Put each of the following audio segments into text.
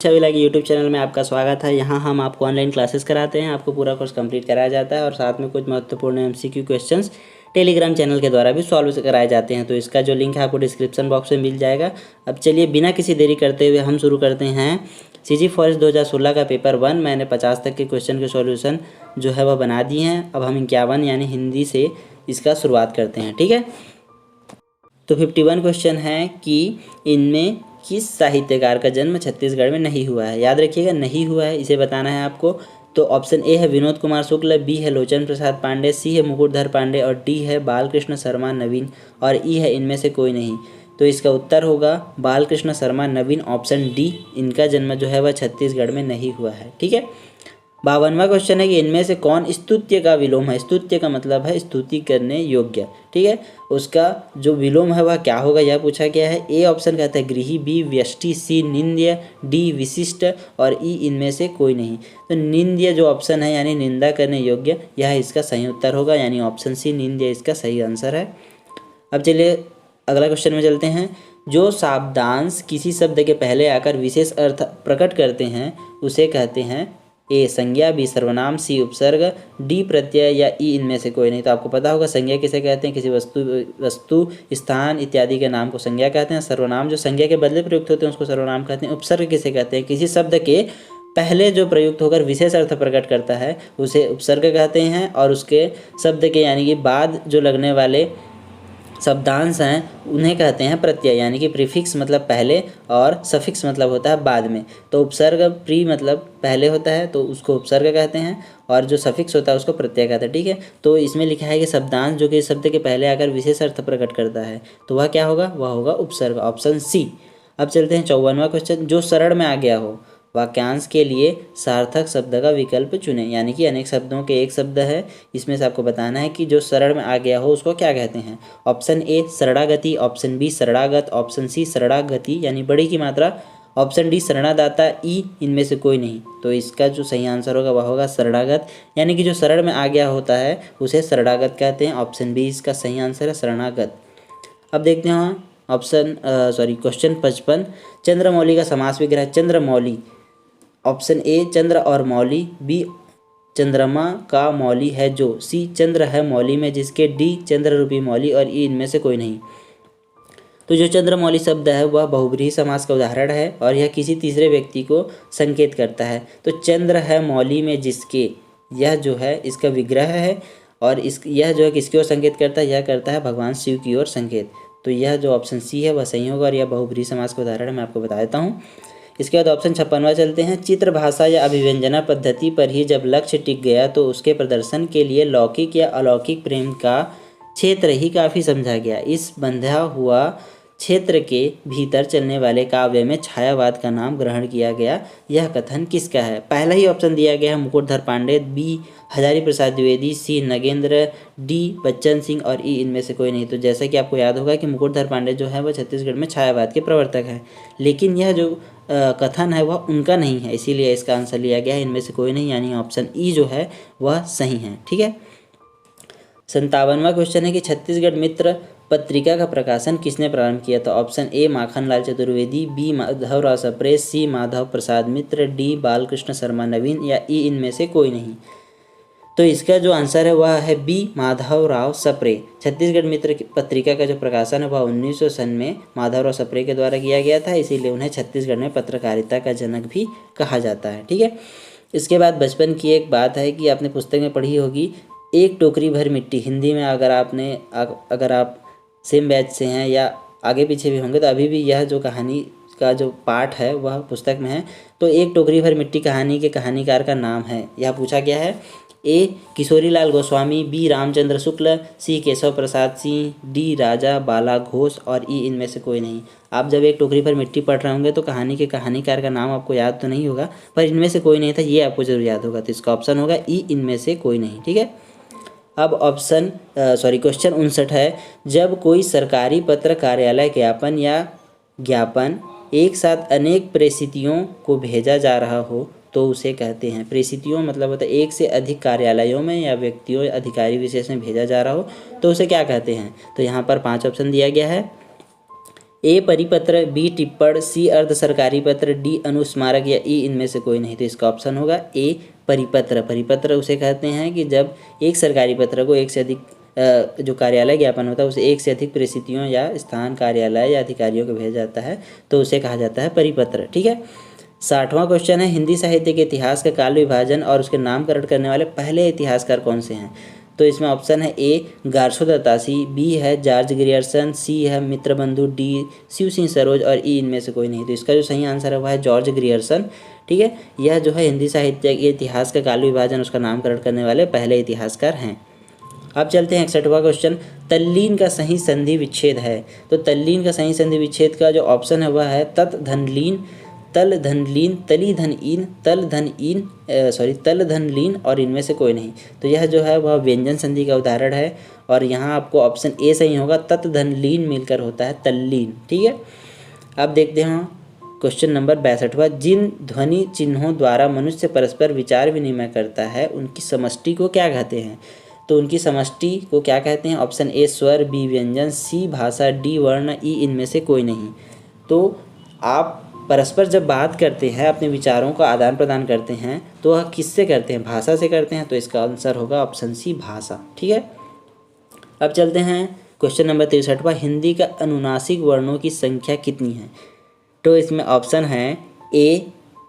छविला के YouTube channel में आपका स्वागत है। यहाँ हम आपको ऑनलाइन क्लासेस कराते हैं, आपको पूरा कोर्स कंप्लीट कराया जाता है और साथ में कुछ महत्वपूर्ण एमसीक्यू क्वेश्चंस टेलीग्राम चैनल के द्वारा भी सॉल्व कराए जाते हैं। तो इसका जो लिंक है आपको डिस्क्रिप्शन बॉक्स में मिल जाएगा। अब चलिए बिना किसी देरी करते हुए हम शुरू करते हैं सीजी फॉरेस्ट 2016 का पेपर 1। मैंने 50 तक के क्वेश्चन के सॉल्यूशन जो है वह बना दिए हैं। अब हम 51 यानी हिंदी से इसका शुरुआत करते हैं। ठीक है, तो 51 क्वेश्चन है कि इनमें किस साहित्यकार का जन्म छत्तीसगढ़ में नहीं हुआ है। याद रखिएगा, नहीं हुआ है, इसे बताना है आपको। तो ऑप्शन ए है विनोद कुमार शुक्ल, बी है लोचन प्रसाद पांडे, सी है मुकुटधर पांडे और डी है बालकृष्ण शर्मा नवीन और ई है इनमें से कोई नहीं। तो इसका उत्तर होगा बालकृष्ण शर्मा नवीन, ऑप्शन डी। इनका जन्म जो है वह छत्तीसगढ़ में नहीं हुआ है। ठीक है, 52वां क्वेश्चन है कि इनमें से कौन स्तुत्य का विलोम है। स्तुत्य का मतलब है स्तुति करने योग्य। ठीक है, उसका जो विलोम है वह क्या होगा, यह पूछा गया है। ए ऑप्शन कहता है गृही, बी व्यष्टि, सी निंद्य, डी विशिष्ट और ई इनमें से कोई नहीं। तो निंद्य जो ऑप्शन है यानी निंदा करने योग्य, यह इसका सही उत्तर होगा, यानी ऑप्शन सी निंद्य इसका सही आंसर है। अब चलिए अगला क्वेश्चन में चलते हैं। जो शब्दांश किसी शब्द के पहले आकर विशेष अर्थ प्रकट करते हैं उसे कहते हैं ए संज्ञा, बी सर्वनाम, सी उपसर्ग, डी प्रत्यय या ई इनमें से कोई नहीं। तो आपको पता होगा संज्ञा किसे कहते हैं, किसी वस्तु स्थान इत्यादि के नाम को संज्ञा कहते हैं। सर्वनाम जो संज्ञा के बदले प्रयुक्त होते हैं उसको सर्वनाम कहते हैं। उपसर्ग किसे कहते हैं, किसी शब्द के पहले जो प्रयुक्त होकर विशेष अर्थ प्रकट करता है उसे उपसर्ग कहते हैं। और उसके शब्द के यानी कि बाद जो लगने वाले शब्दांश हैं उन्हें कहते हैं प्रत्यय, यानी कि प्रीफिक्स मतलब पहले और सफिक्स मतलब होता है बाद में। तो उपसर्ग प्री मतलब पहले होता है तो उसको उपसर्ग कहते हैं और जो सफिक्स होता है उसको प्रत्यय कहते हैं। ठीक है, तो इसमें लिखा है कि शब्दांश जो कि शब्द के पहले आकर विशेष अर्थ प्रकट करता है तो वह क्या होगा, वह होगा उपसर्ग, ऑप्शन सी। अब चलते हैं 54वां क्वेश्चन। जो शरण में आ गया हो वाक्यांश के लिए सार्थक शब्द का विकल्प चुनें। यानी कि अनेक शब्दों के एक शब्द है, इसमें से आपको बताना है कि जो शरण में आ गया हो उसको क्या कहते हैं। ऑप्शन ए शरणागति, ऑप्शन बी शरणागत, ऑप्शन सी शरणागति यानी बड़ी की मात्रा, ऑप्शन डी शरणादाता, ई इनमें से कोई नहीं। तो इसका जो सही आंसर होगा वह होगा शरणागत, यानी कि जो शरण में आ गया होता है उसे शरणागत कहते हैं। ऑप्शन बी इसका सही आंसर है, शरणागत। अब देखते हैं क्वेश्चन 55। चंद्रमौली का समास विग्रह। चंद्रमौली, ऑप्शन ए चंद्र और मौली, बी चंद्रमा का मौली है जो, सी चंद्र है मौली में जिसके, डी चंद्र रूपी मौली और ई इनमें से कोई नहीं। तो जो चंद्रमौली शब्द है वह बहुब्रीहि समास का उदाहरण है और यह किसी तीसरे व्यक्ति को संकेत करता है। तो चंद्र है मौली में जिसके, यह जो है इसका विग्रह है और यह जो है किसकी ओर संकेत करता है, यह करता है भगवान शिव की ओर संकेत। तो यह जो ऑप्शन सी है वह सही होगा और यह बहुब्रीहि समास का उदाहरण मैं आपको बता देता हूँ। इसके बाद ऑप्शन 56वां चलते हैं। चित्र भाषा या अभिव्यंजना पद्धति पर ही जब लक्ष्य टिक गया तो उसके प्रदर्शन के लिए लौकिक या अलौकिक प्रेम का क्षेत्र ही काफ़ी समझा गया। इस बंधा हुआ क्षेत्र के भीतर चलने वाले काव्य में छायावाद का नाम ग्रहण किया गया। यह कथन किसका है। पहला ही ऑप्शन दिया गया है मुकुटधर पांडे, बी हजारी प्रसाद द्विवेदी, सी नगेंद्र, डी बच्चन सिंह और ई इनमें से कोई नहीं। तो जैसा कि आपको याद होगा कि मुकुटधर पांडे जो है वह छत्तीसगढ़ में छायावाद के प्रवर्तक हैं, लेकिन यह जो कथन है वह उनका नहीं है, इसीलिए इसका आंसर लिया गया है इनमें से कोई नहीं, यानी ऑप्शन ई जो है वह सही है। ठीक है, 57वां क्वेश्चन है कि छत्तीसगढ़ मित्र पत्रिका का प्रकाशन किसने प्रारंभ किया। तो option A Makhanlal Chaturvedi, B Madhavrao Sapre, C Madhav Prasad Mitra, D Balkrishna Sharma Naveen या ई इनमें से कोई नहीं। तो इसका जो आंसर है वह है बी माधवराव सप्रे। छत्तीसगढ़ मित्र पत्रिका का जो प्रकाशन है वह 1900 सन में माधवराव सप्रे के द्वारा किया गया था, इसीलिए उन्हें छत्तीसगढ़ में पत्रकारिता का जनक भी कहा जाता है। ठीक है, इसके बाद बचपन की एक बात है कि आपने पुस्तक में पढ़ी होगी, एक टोकरी भर मिट्टी। हिंदी में अगर आप सेम बैच से हैं या आगे पीछे भी होंगे तो अभी भी यह जो कहानी का जो पाठ है वह पुस्तक में है। तो एक टोकरी भर मिट्टी कहानी के कहानीकार का नाम है, यह पूछा गया है। ए किशोरीलाल गोस्वामी, बी रामचंद्र शुक्ल, सी केशव प्रसाद सिंह, डी राजा बाला घोष और ई इनमें से कोई नहीं। आप जब एक टोकरी पर मिट्टी पढ़ रहे होंगे तो कहानी के कहानीकार का नाम आपको याद तो नहीं होगा, पर इनमें से कोई नहीं था ये आपको जरूर याद होगा। तो इसका ऑप्शन होगा ई इनमें से कोई नहीं। ठीक है, अब क्वेश्चन 59 है। जब कोई सरकारी पत्र, कार्यालय ज्ञापन या ज्ञापन एक साथ अनेक प्रेषितियों को भेजा जा रहा हो तो उसे कहते हैं। प्रेषितियों मतलब होता है एक से अधिक कार्यालयों में या व्यक्तियों अधिकारी विशेष में भेजा जा रहा हो तो उसे क्या कहते हैं। तो यहाँ पर 5 ऑप्शन दिया गया है। ए परिपत्र, बी टिप्पण, सी अर्ध सरकारी पत्र, डी अनुस्मारक या ई इनमें से कोई नहीं। तो इसका ऑप्शन होगा ए परिपत्र। परिपत्र उसे कहते हैं कि जब एक सरकारी पत्र को एक से अधिक जो कार्यालय ज्ञापन होता है उसे एक से अधिक परिस्थितियों या स्थान, कार्यालय या अधिकारियों को भेजा जाता है तो उसे कहा जाता है परिपत्र। ठीक है। 60वां क्वेश्चन है, हिंदी साहित्य के इतिहास का काल विभाजन और उसके नामकरण करने वाले पहले इतिहासकार कौन से हैं। तो इसमें ऑप्शन है ए गारसो दत्तासी, बी है जॉर्ज ग्रियर्सन, सी है मित्रबंधु, डी शिव सिंह सरोज और ई इनमें से कोई नहीं। तो इसका जो सही आंसर है वह है जॉर्ज ग्रियर्सन। ठीक है। यह जो है हिंदी साहित्य के इतिहास का काल विभाजन उसका नामकरण करने वाले पहले इतिहासकार हैं। अब चलते हैं 61वां क्वेश्चन, तल्लीन का सही संधि विच्छेद है। तो तल्लीन का सही संधि विच्छेद का जो ऑप्शन है वह है तत् धन लीन, तल धन लीन, तली धन ईन, तल धन लीन और इनमें से कोई नहीं। तो यह जो है वह व्यंजन संधि का उदाहरण है और यहाँ आपको ऑप्शन ए सही होगा, तत् धन लीन मिलकर होता है तल्लीन। ठीक है। अब देखते हैं क्वेश्चन नंबर 62वां, जिन ध्वनि चिन्हों द्वारा मनुष्य परस्पर विचार विनिमय करता है उनकी समष्टि को क्या कहते हैं। तो उनकी समष्टि को क्या कहते हैं। ऑप्शन ए स्वर, बी व्यंजन, सी भाषा, डी वर्ण, ई इनमें से कोई नहीं। तो आप परस्पर जब बात करते हैं, अपने विचारों का आदान प्रदान करते हैं तो वह किससे करते हैं, भाषा से करते हैं। तो इसका आंसर होगा ऑप्शन सी भाषा। ठीक है। अब चलते हैं क्वेश्चन नंबर 63वां, हिंदी का अनुनासिक वर्णों की संख्या कितनी है। तो इसमें ऑप्शन है ए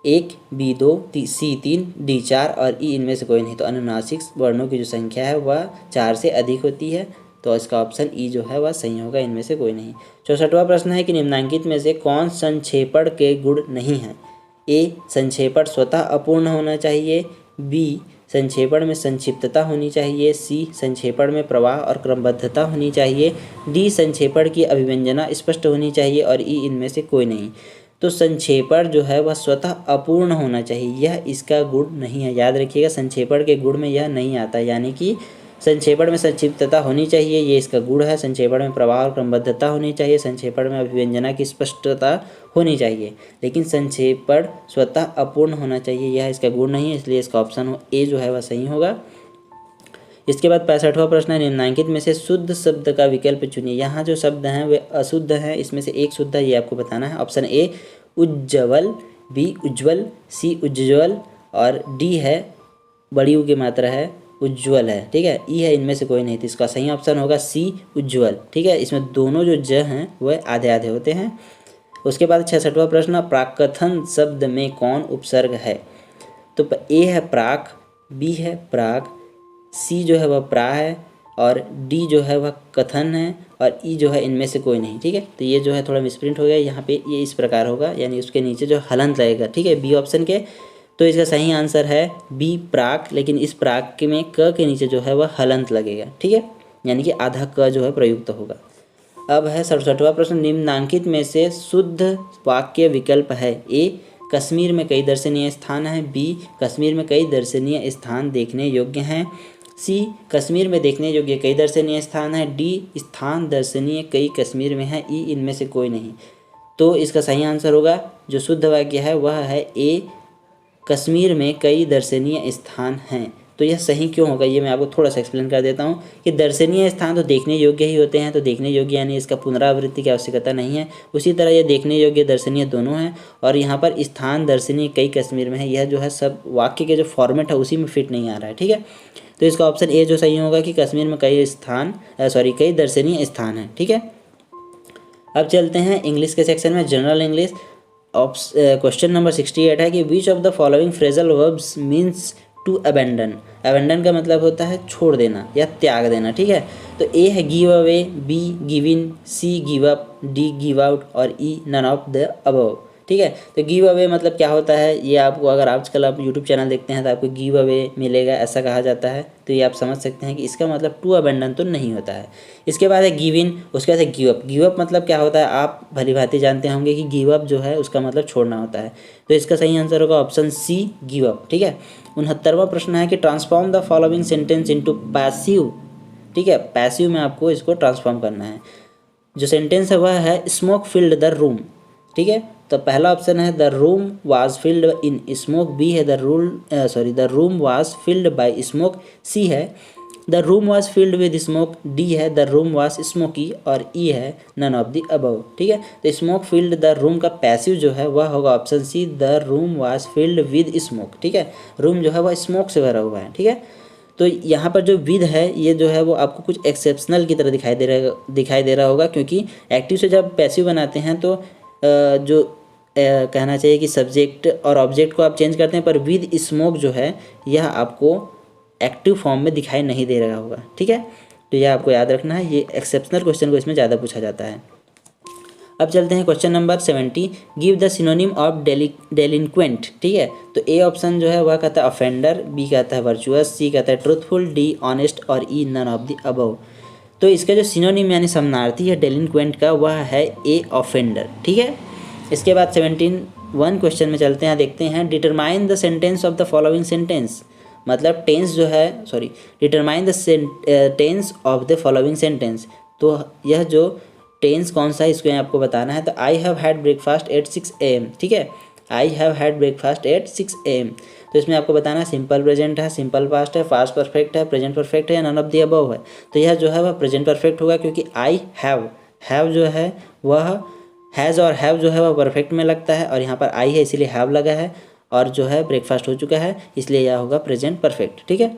1, बी 2, सी 3, डी 4 और ई इनमें से कोई नहीं। तो अनुनासिक वर्णों की जो संख्या है वह 4 से अधिक होती है। तो इसका ऑप्शन ई जो है वह सही होगा, इनमें से कोई नहीं। 64वां प्रश्न है कि निम्नलिखित में से कौन संक्षेपण के गुण नहीं है। ए संक्षेपण स्वतः अपूर्ण होना चाहिए, बी संक्षेपण में संक्षिप्तता होनी चाहिए, सी संक्षेपण में प्रवाह और क्रमबद्धता होनी चाहिए, डी संक्षेपण की अभिव्यंजना स्पष्ट होनी चाहिए और ई इनमें से कोई नहीं। तो संक्षेपण जो है वह स्वतः अपूर्ण होना चाहिए, यह इसका गुण नहीं है। याद रखिएगा संक्षेपण के गुण में यह नहीं आता, यानी कि संक्षेपण में संक्षिप्तता होनी चाहिए, ये इसका गुण है। संक्षेपण में प्रवाह और क्रमबद्धता होनी चाहिए, संक्षेपण में अभिव्यंजना की स्पष्टता होनी चाहिए, लेकिन संक्षेपण स्वतः अपूर्ण होना चाहिए, यह इसका गुण नहीं है। इसलिए इसका ऑप्शन ए जो है वह सही होगा। इसके बाद 65वां प्रश्न है, निम्नलिखित में से शुद्ध शब्द का विकल्प चुनिए। यहाँ जो शब्द हैं वे अशुद्ध हैं, इसमें से एक शुद्ध है, ये आपको बताना है। ऑप्शन ए उज्ज्वल, बी उज्ज्वल, सी उज्ज्वल और डी है बड़ी ऊ की मात्रा है उज्ज्वल है। ठीक है। ई है इनमें से कोई नहीं। तो इसका सही ऑप्शन होगा सी उज्ज्वल। ठीक है। इसमें दोनों जो ज हैं वह आधे आधे होते हैं। उसके बाद 66वां प्रश्न, प्राकथन शब्द में कौन उपसर्ग है। तो ए है प्राक, बी है प्राक, सी जो है वह प्रा है और डी जो है वह कथन है और ई जो है इनमें से कोई नहीं। ठीक है। तो ये जो है थोड़ा मिसप्रिंट हो गया, यहाँ पे ये इस प्रकार होगा, यानी उसके नीचे जो हलंत लगेगा। ठीक है, बी ऑप्शन के। तो इसका सही आंसर है बी प्राक, लेकिन इस प्राक के में क के नीचे जो है वह हलंत लगेगा। ठीक है, यानी कि आधा क जो है प्रयुक्त होगा। अब है 67वां प्रश्न, निम्नलिखित में से शुद्ध वाक्य विकल्प है। ए कश्मीर में कई दर्शनीय स्थान हैं, बी कश्मीर में कई दर्शनीय स्थान देखने योग्य हैं, सी कश्मीर में देखने योग्य कई दर्शनीय स्थान हैं, डी स्थान दर्शनीय कई कश्मीर में हैं, ई इनमें से कोई नहीं। तो इसका सही आंसर होगा जो शुद्ध वाक्य है वह है ए कश्मीर में कई दर्शनीय स्थान हैं। तो यह सही क्यों होगा ये मैं आपको थोड़ा सा एक्सप्लेन कर देता हूँ कि दर्शनीय स्थान तो देखने योग्य ही होते हैं, तो देखने योग्य यानी इसका पुनरावृत्ति की आवश्यकता नहीं है। उसी तरह ये देखने योग्य दर्शनीय दोनों हैं और यहाँ पर स्थान दर्शनीय कई कश्मीर में है, यह जो है सब वाक्य के जो फॉर्मेट है उसी में फिट नहीं आ रहा है। ठीक है, तो इसका ऑप्शन ए जो सही होगा कि कश्मीर में कई दर्शनीय स्थान हैं। ठीक है, अब चलते हैं इंग्लिश के सेक्शन में, जनरल इंग्लिश। क्वेश्चन नंबर 68 है कि which of the following phrasal verbs means to abandon. Abandon का मतलब होता है छोड़ देना या त्याग देना। ठीक है, तो ए है give away, B give in, C give up, D give out और E none of the above. ठीक है, तो गिव अवे मतलब क्या होता है ये आपको, अगर आजकल आप यूट्यूब चैनल देखते हैं तो आपको गिव अवे मिलेगा ऐसा कहा जाता है, तो ये आप समझ सकते हैं कि इसका मतलब टू अबेंडन तो नहीं होता है। इसके बाद है गिव इन, उसके बाद है गिव अप। गिव अप मतलब क्या होता है आप भली भांति जानते होंगे कि गिव अप जो है उसका मतलब छोड़ना होता है, तो इसका सही आंसर होगा ऑप्शन सी गिव अप। ठीक है, 69वां प्रश्न है कि transform the following sentence into passive. ठीक है, पैसिव में आपको इसको ट्रांसफॉर्म करना है। जो सेंटेंस है वह है स्मोक फिल्ड द रूम। ठीक है, तो पहला ऑप्शन है the room was filled in smoke, B है the room was filled by smoke, C है the room was filled with smoke, D है द रूम वॉज स्मोकी, और ई है नन ऑफ द अबव। ठीक है, तो smoke filled the room का passive जो है वह होगा option C, the room was filled with smoke. ठीक है, रूम जो है वह स्मोक से भरा हुआ है। ठीक है, तो यहाँ पर जो विद है ये जो है वो आपको कुछ एक्सेप्शनल की तरह दिखाई दे रहा होगा, क्योंकि एक्टिव से जब पैसिव बनाते हैं तो जो कहना चाहिए कि सब्जेक्ट और ऑब्जेक्ट को आप चेंज करते हैं, पर विद स्मोक जो है यह आपको एक्टिव फॉर्म में दिखाई नहीं दे रहा होगा। ठीक है, तो यह आपको याद रखना है, ये एक्सेप्शनल क्वेश्चन को इसमें ज़्यादा पूछा जाता है। अब चलते हैं question number 70, give the synonym of delinquent. ठीक है, तो ए ऑप्शन जो है वह कहता है ऑफेंडर, बी कहता है वर्चुअस, सी कहता है ट्रूथफुल, डी ऑनेस्ट, और E none of the above. तो इसका जो सिनोनिम यानी समानार्थी है डेलिंक्वेंट का वह है ए ऑफेंडर। ठीक है, इसके बाद 71 क्वेश्चन में चलते हैं, देखते हैं determine the sentence of the following sentence, मतलब टेंस जो है determine the tense of the following sentence. तो यह जो टेंस कौन सा है इसको आपको बताना है। तो I have had breakfast at 6 AM। ठीक है, I have had breakfast at 6 AM। तो इसमें आपको बताना है सिंपल प्रेजेंट है, सिंपल पास्ट है, पास्ट परफेक्ट है, प्रेजेंट परफेक्ट है, नन ऑफ द अबव है। तो यह जो है वह प्रेजेंट परफेक्ट होगा, क्योंकि आई हैव जो है वह हैज़ और हैव जो है वह परफेक्ट में लगता है, और यहाँ पर आई है इसीलिए हैव लगा है, और जो है ब्रेकफास्ट हो चुका है इसलिए यह होगा प्रेजेंट परफेक्ट। ठीक है,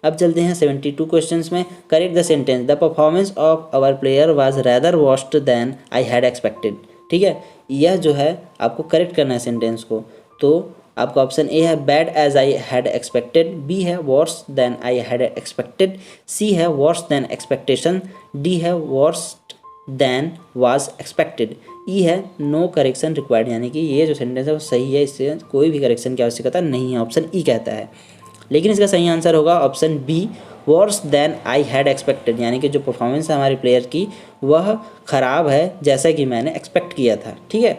अब चलते हैं 72 क्वेश्चंस में, correct the sentence, the performance of our player was rather worst than I had expected. ठीक है, यह जो है आपको करेक्ट करना है सेंटेंस को। तो आपका ऑप्शन ए है bad as I had expected, B है worse than I had expected, C है वर्स देन एक्सपेक्टेशन, डी है worst than was expected, E है नो करेक्शन रिक्वायर्ड, यानी कि ये जो सेंटेंस है वो सही है, इससे कोई भी करेक्शन की आवश्यकता नहीं है, ऑप्शन ई कहता है। लेकिन इसका सही आंसर होगा option B, worse than I had expected, यानी कि जो परफॉर्मेंस है हमारे प्लेयर की वह ख़राब है जैसा कि मैंने एक्सपेक्ट किया था। ठीक है,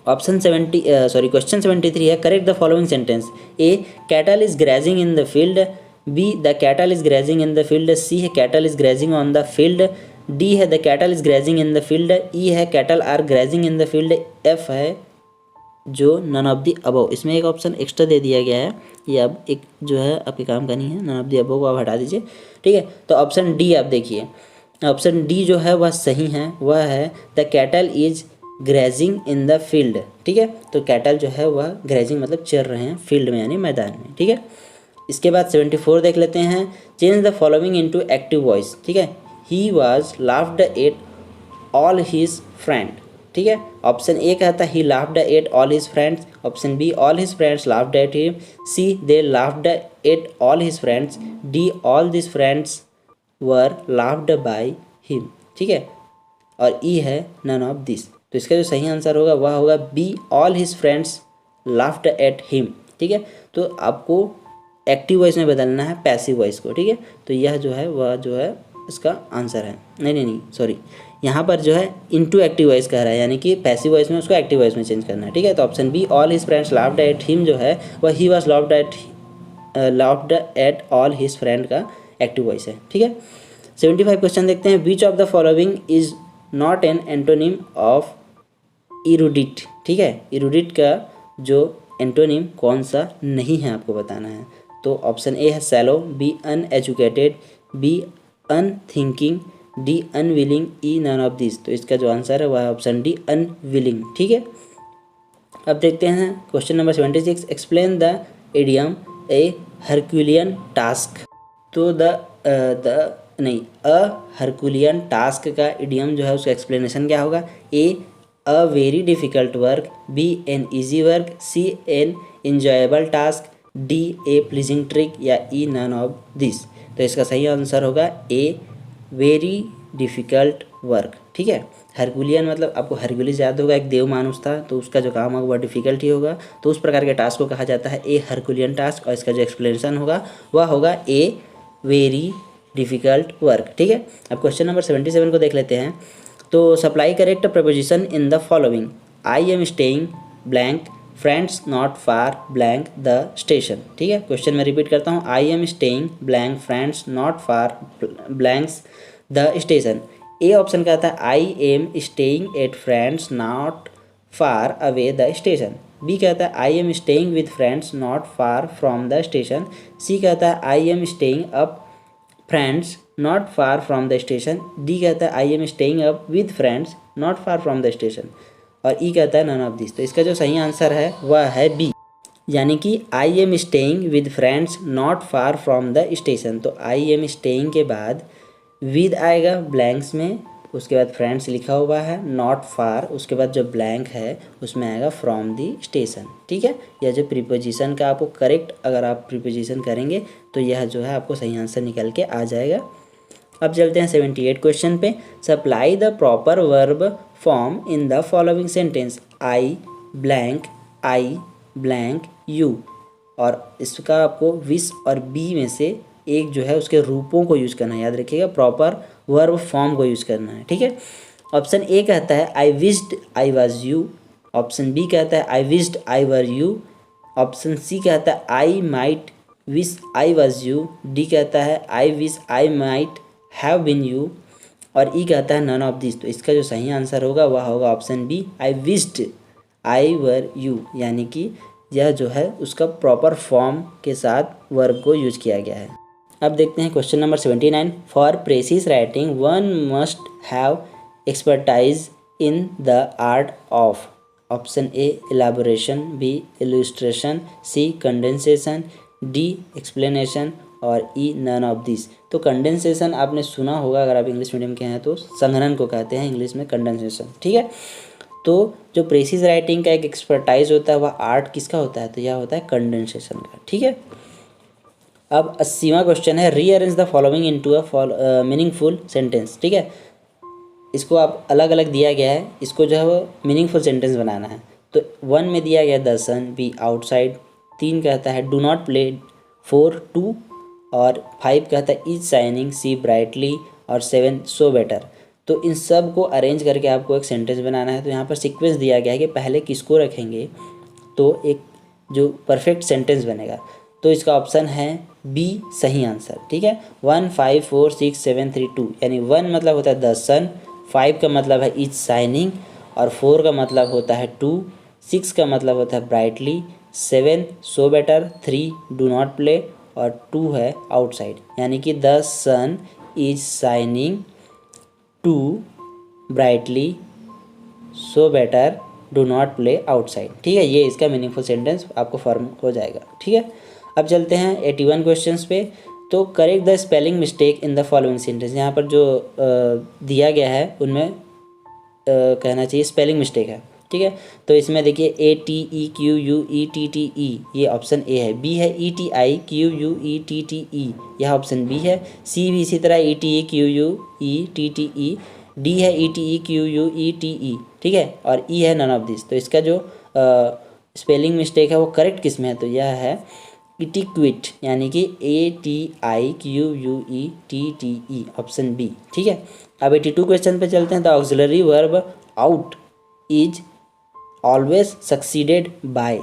ऑप्शन क्वेश्चन 73 है, correct the following sentence, A cattle is grazing in the field, B the cattle is grazing in the field, C है cattle is grazing on the field, D है the cattle is grazing in the field, E है cattle are grazing in the field, F है जो none of the above. इसमें एक option extra दे दिया गया है, ये अब एक जो है आपके काम का नहीं है, नन ऑफ द अबव को आप हटा दीजिए। ठीक है, तो ऑप्शन डी आप देखिए, ऑप्शन डी जो है वह सही है, वह है the cattle is grazing in the field. ठीक है, तो कैटल जो है वह ग्रेजिंग मतलब चर रहे हैं फील्ड में यानी मैदान में। ठीक है, इसके बाद 74 देख लेते हैं, change the following into active voice. ठीक है, he was laughed at all his friend. ठीक है, ऑप्शन ए कहता है he laughed at all his friends, option B all his friends laughed at him, C they laughed at all his friends, D all this friends were laughed by him. ठीक है, और E है none of this. तो इसका जो सही answer होगा वह होगा B, all his friends laughed at him. ठीक है, तो आपको एक्टिव वॉइस में बदलना है पैसिव वॉइस को। ठीक है, तो यह जो है वह जो है इसका आंसर है, नहीं सॉरी, यहाँ पर जो है इनटू एक्टिव वॉइस कह रहा है, यानी कि पैसिव वॉइस में उसको एक्टिव वॉइस में चेंज करना है। ठीक है, तो option B all his friends laughed at him जो है वह he was laughed at all his friend का एक्टिव वॉइस है। ठीक है, 75 क्वेश्चन देखते हैं, which of the following is not an antonym of erudite. ठीक है, इरूडिट का जो एंटोनिम कौन सा नहीं है आपको बताना है। तो ऑप्शन ए है shallow, B uneducated, B unthinking, D unwilling, E none of this. तो इसका जो आंसर है वह है ऑप्शन डी अनविलिंग। ठीक है, अब देखते हैं question number 76, explain the idiom a herculean task. तो अ हरक्यूलियन टास्क का इडियम जो है उसका एक्सप्लेनेशन क्या होगा, A a very difficult work, B an easy work, C an enjoyable task, D a pleasing trick, या ई नन ऑफ दिस। तो इसका सही आंसर होगा ए वेरी डिफ़िकल्ट वर्क। ठीक है, हरकुलियन मतलब आपको हरकुलिस याद होगा, एक देव मानुष था, तो उसका जो काम होगा वह डिफ़िकल्ट ही होगा, तो उस प्रकार के टास्क को कहा जाता है ए हरकुलियन टास्क, और इसका जो एक्सप्लेनेशन होगा वह होगा ए वेरी डिफ़िकल्ट वर्क। ठीक है, अब क्वेश्चन नंबर 77 को देख लेते हैं। तो supply correct preposition in the following, I am staying blank friends not far blank the station. ठीक है, क्वेश्चन मैं रिपीट करता हूँ, I am staying blank friends not far blanks the station. A option कहता है I am staying at friends not far away the station, B कहता है I am staying with friends not far from the station, C कहता है I am staying up friends not far from the station. D कहता है I am staying up with friends not far from the station. और E कहता है none of this. तो इसका जो सही आंसर है वह है बी, यानी कि आई am staying with friends not far from the station. तो आई एम स्टेइंग के बाद विद आएगा ब्लैंक्स में, उसके बाद फ्रेंड्स लिखा हुआ है, नॉट फार, उसके बाद जो ब्लैंक है उसमें आएगा फ्रॉम दी स्टेशन। ठीक है, यह जो प्रीपोजिशन का आपको करेक्ट अगर आप प्रीपोजिशन करेंगे तो यह जो है आपको सही आंसर निकल के आ जाएगा। अब चलते हैं 78 क्वेश्चन पे। Supply the proper verb form in the following sentence I blank you. और इसका आपको विश और बी में से एक जो है उसके रूपों को यूज़ करना है, याद रखिएगा, प्रॉपर वर्ब फॉर्म को यूज़ करना है। ठीक है, ऑप्शन ए कहता है I wished I was you. Option B कहता है I wished I were you. Option C कहता है I might wish I was you. D कहता है I wish I might have been you. और ई कहता है नन ऑफ दिस। तो इसका जो सही आंसर होगा वह होगा option B, I wished I were you, यानी कि यह जो है उसका प्रॉपर फॉर्म के साथ वर्ब को यूज किया गया है। अब देखते हैं question number 79। For precis writing one must have expertise in the art of. Option A elaboration, B illustration, C condensation, D explanation और ई नन ऑफ दिस। तो कंडेंसेशन आपने सुना होगा, अगर आप इंग्लिश मीडियम के हैं तो संघनन को कहते हैं इंग्लिश में कंडेंसेशन। ठीक है, तो जो प्रेसिस राइटिंग का एक एक्सपर्टाइज होता है वह आर्ट किसका होता है, तो यह होता है कंडेंसेशन का। ठीक है, अब 80वां क्वेश्चन है rearrange the following into a meaningful sentence. ठीक है, इसको आप अलग अलग दिया गया है, इसको जो है वो मीनिंगफुल सेंटेंस बनाना है। तो 1 में दिया गया द सन, बी आउटसाइड, 3 कहता है डू नॉट प्ले, 4 टू, और 5 कहता है इज शाइनिंग, सी ब्राइटली, और 7 सो बेटर। तो इन सब को अरेंज करके आपको एक सेंटेंस बनाना है। तो यहाँ पर सीक्वेंस दिया गया है कि पहले किसको रखेंगे तो एक जो परफेक्ट सेंटेंस बनेगा। तो इसका ऑप्शन है बी सही आंसर। ठीक है, 1 5 4 6 7 3 2, यानी 1 मतलब होता है द सन, 5 का मतलब है इज शाइनिंग, और 4 का मतलब होता है टू, 6 का मतलब होता है brightly, 7 so better, 3 do not play, और 2 है आउटसाइड, यानी कि the sun is shining, 2 brightly, so better, do not play outside. ठीक है, ये इसका मीनिंगफुल सेंटेंस आपको फॉर्म हो जाएगा। ठीक है, अब चलते हैं 81 क्वेश्चंस पे। तो correct the spelling mistake in the following sentence. यहाँ पर जो दिया गया है उनमें कहना चाहिए स्पेलिंग मिस्टेक है। ठीक है, तो इसमें देखिए ATEQUETTE, ये ऑप्शन ए है। बी है ETIQUETTE, यह ऑप्शन बी है। सी भी इसी तरह ETEQUETTE, डी है ETEQUETE। ठीक है, और ई है नन ऑफ दिस। तो इसका जो स्पेलिंग मिस्टेक है वो करेक्ट किस में है, तो यह है इटिक्विट, यानी कि ATIQUETTE, ऑप्शन बी। ठीक है, अब 82 क्वेश्चन पे चलते हैं। The auxiliary verb out is always succeeded by.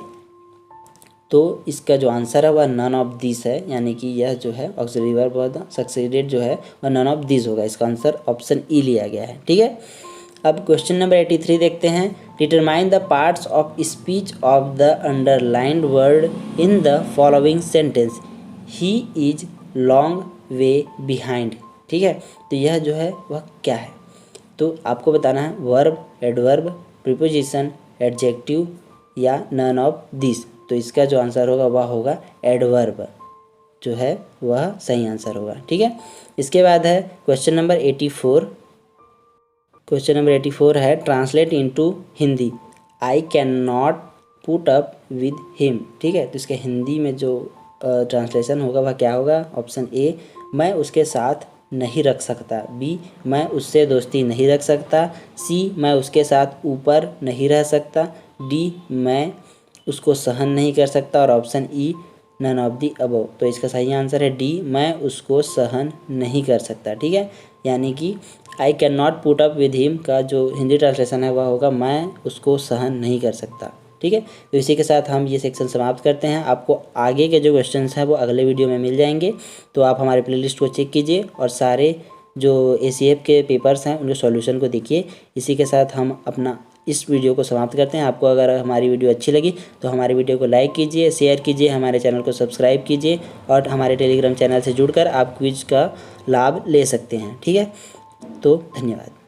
तो इसका जो आंसर है वह नन ऑफ दिस है, यानी कि यह जो है ऑक्सिलरी वर्ब सक्सीडेड जो है वह नन ऑफ दिस होगा। इसका आंसर ऑप्शन ई लिया गया है। ठीक है, अब क्वेश्चन नंबर 83 देखते हैं। Determine the parts of speech of the underlined word in the following sentence. He is long way behind. ठीक है, तो यह जो है वह क्या है, तो आपको बताना है वर्ब, एडवर्ब, प्रीपोजिशन, एडजेक्टिव या नन ऑफ दिस। तो इसका जो आंसर होगा वह होगा एडवर्ब, जो है वह सही आंसर होगा। ठीक है, इसके बाद है क्वेश्चन नंबर 84। क्वेश्चन नंबर 84 है translate into Hindi. I can not put up with him. ठीक है, तो इसके हिंदी में जो ट्रांसलेशन होगा वह क्या होगा। ऑप्शन ए मैं उसके साथ नहीं रख सकता, बी मैं उससे दोस्ती नहीं रख सकता, सी मैं उसके साथ ऊपर नहीं रह सकता, डी मैं उसको सहन नहीं कर सकता, और option E none of the above. तो इसका सही आंसर है डी मैं उसको सहन नहीं कर सकता। ठीक है, यानी कि I can not put up with him का जो हिंदी ट्रांसलेशन है वह होगा मैं उसको सहन नहीं कर सकता। ठीक है, तो इसी के साथ हम ये सेक्शन समाप्त करते हैं। आपको आगे के जो क्वेश्चंस हैं वो अगले वीडियो में मिल जाएंगे, तो आप हमारे प्लेलिस्ट को चेक कीजिए और सारे जो ACF के पेपर्स हैं उनके सॉल्यूशन को देखिए। इसी के साथ हम अपना इस वीडियो को समाप्त करते हैं। आपको अगर हमारी वीडियो अच्छी लगी तो हमारी वीडियो को लाइक कीजिए, शेयर कीजिए, हमारे चैनल को सब्सक्राइब कीजिए और हमारे टेलीग्राम चैनल से जुड़कर आप क्विज का लाभ ले सकते हैं। ठीक है, तो धन्यवाद।